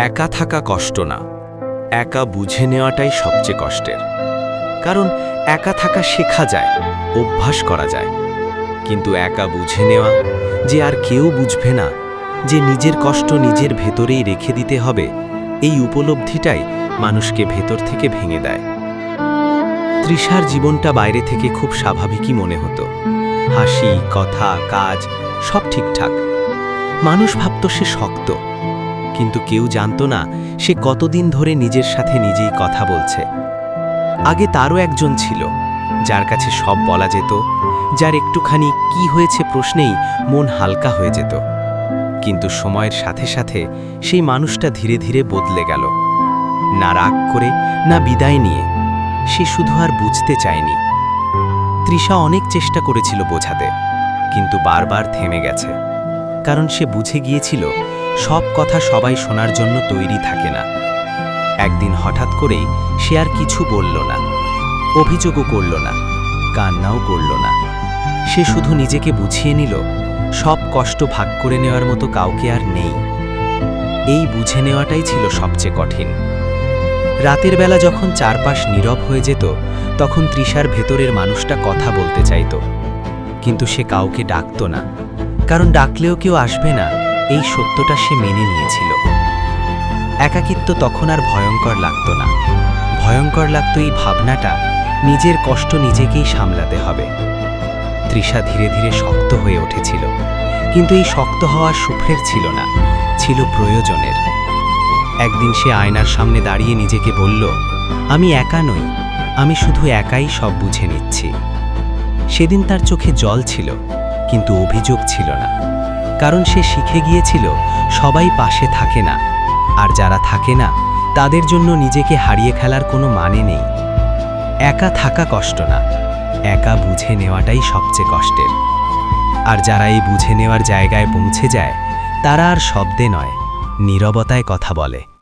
একা থাকা কষ্ট না, একা বুঝে নেওয়াটাই সবচেয়ে কষ্টের। কারণ একা থাকা শেখা যায়, অভ্যাস করা যায়, কিন্তু একা বুঝে নেওয়া যে আর কেউ বুঝবে না, যে নিজের কষ্ট নিজের ভেতরেই রেখে দিতে হবে, এই উপলব্ধিটাই মানুষকে ভেতর থেকে ভেঙে দেয়। তৃষার জীবনটা বাইরে থেকে খুব স্বাভাবিকই মনে হতো। হাসি, কথা, কাজ সব ঠিকঠাক। মানুষ ভাবত সে শক্ত, কিন্তু কেউ জানত না সে কতদিন ধরে নিজের সাথে নিজেই কথা বলছে। আগে তারও একজন ছিল, যার কাছে সব বলা যেত, যার একটুখানি কি হয়েছে প্রশ্নেই মন হালকা হয়ে যেত। কিন্তু সময়ের সাথে সাথে সেই মানুষটা ধীরে ধীরে বদলে গেল। না রাগ করে, না বিদায় নিয়ে, সে শুধু আর বুঝতে চায়নি। তৃষা অনেক চেষ্টা করেছিল বোঝাতে, কিন্তু বারবার থেমে গেছে। কারণ সে বুঝে গিয়েছিল সব কথা সবাই শোনার জন্য তৈরি থাকে না। একদিন হঠাৎ করেই সে আর কিছু বলল না, অভিযোগও করল না, কান্নাও করল না। সে শুধু নিজেকে বুঝিয়ে নিল সব কষ্ট ভাগ করে নেওয়ার মতো কাউকে আর নেই। এই বুঝে নেওয়াটাই ছিল সবচেয়ে কঠিন। রাতের বেলা যখন চারপাশ নীরব হয়ে যেত, তখন তৃষার ভেতরের মানুষটা কথা বলতে চাইত, কিন্তু সে কাউকে ডাকত না। কারণ ডাকলেও কেউ আসবে না, এই সত্যটা সে মেনে নিয়েছিল। একাকিত্ব তখন আর ভয়ঙ্কর লাগত না। ভয়ঙ্কর লাগত এই ভাবনাটা, নিজের কষ্ট নিজেকেই সামলাতে হবে। তৃষা ধীরে ধীরে শক্ত হয়ে উঠেছিল, কিন্তু এই শক্ত হওয়া সুখের ছিল না, ছিল প্রয়োজনের। একদিন সে আয়নার সামনে দাঁড়িয়ে নিজেকে বলল, আমি একা নই, আমি শুধু একাই সব বুঝে নিচ্ছি। সেদিন তার চোখে জল ছিল, কিন্তু অভিযোগ ছিল না। কারণ সে শিখে গিয়েছিল সবাই পাশে থাকে না, আর যারা থাকে না তাদের জন্য নিজেকে হারিয়ে ফেলার কোনো মানে নেই। একা থাকা কষ্ট না, একা বুঝে নেওয়াটাই সবচেয়ে কষ্টের। আর যারা এই বুঝে নেওয়ার জায়গায় পৌঁছে যায়, তারা আর শব্দে নয়, নীরবতায় কথা বলে।